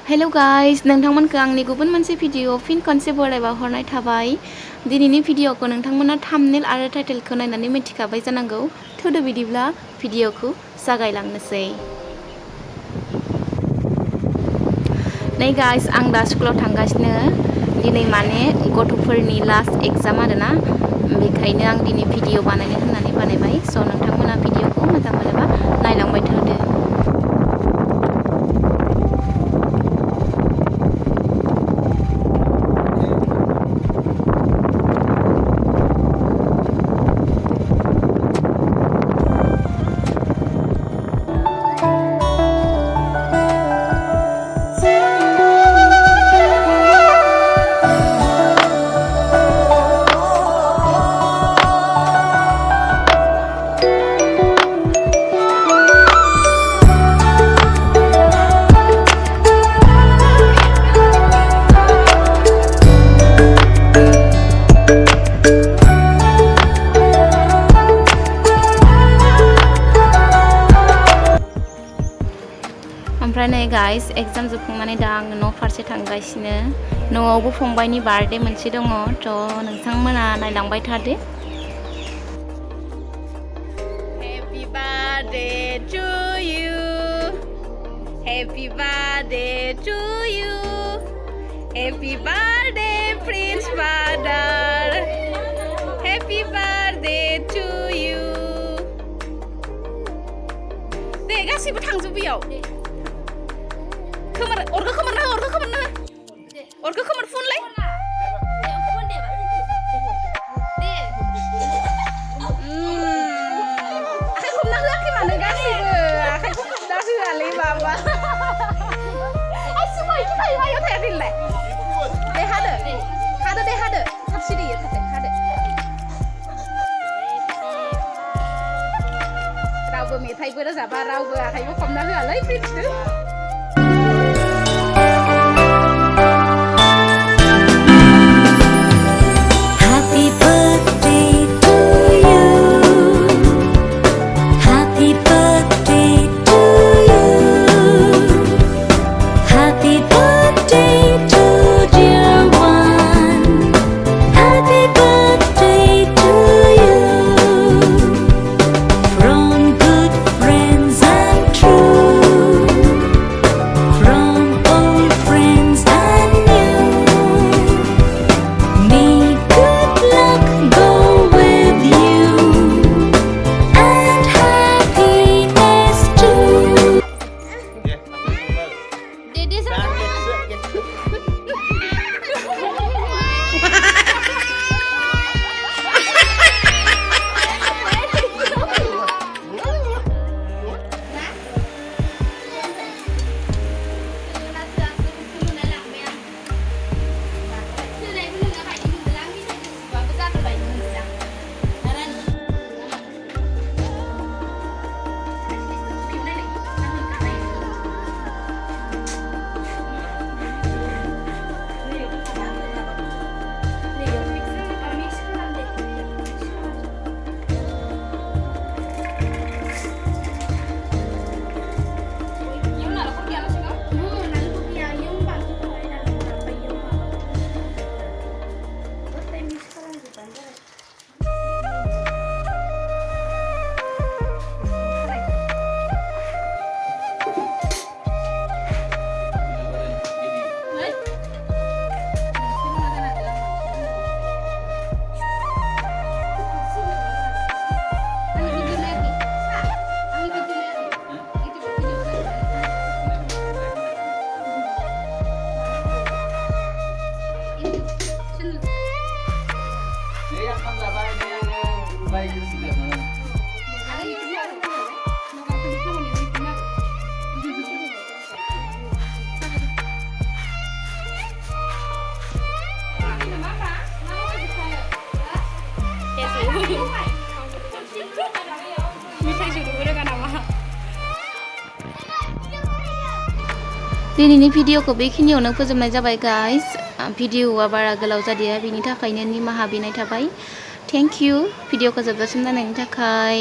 hello guys नोंथांमोनखौ आंनि गुबुन मोनसे भिडिअ फिन खनसे बरायबा हरनाय थाबाय दिनैनि भिडिअखौ नोंथांमोना थाम्बनेल आरो टाइटेलखौ नायनानै मिथिखाबाय जानांगौ थोदो बिदिब्ला भिडिअखौ जागायलांनोसै नै गाइस आं दा स्कुलाव थांगासिनो दिनै माने गथ'फोरनि लास्ट एग्जाम आरोना बेखायनो आं दिनै भिडिअ बानायनो होननानै बानायबाय स' नोंथांमोना भिडिअखौ मोजां मोनोबा नायलांबाय थादो ओमफ्राय नै गाइस एग्जाम जोबखांनानै दा आङो न' फारसे थांगासिनो न'आवबो फंबायनि बार्थडे मोनसे दङ थ' नोंथांमोना नायलांबाय थादो Happy birthday to you Happy birthday to you Happy birthday Prince Father Happy birthday to you दे गासिबो थांजोब बेयाव खोमोर अरखो खोमोरना अरखो खोमोर फुनलाय आखाइ खबना होआखै मानो गासिबो आखाइखौ खबना होआलै बाबा आइसो माइखि थायो मायाव थायाखैलाय दे हादो दे हादो साबसिडि हादो रावबो मेथाइबो रोजाबा रावबो आखाइबो खबना होआलै प्रिन्सनो दिनैनि भिडिअखौ बेखिनियावनो फोजोबनाय जाबाय गाइस भिडिअआ बारा गोलाव जादिया बिनि थाखायनो निमाहा बिनाय थाबाय थेंक इउ भिडिअखौ जोबजासिम नायनायनि थाखाय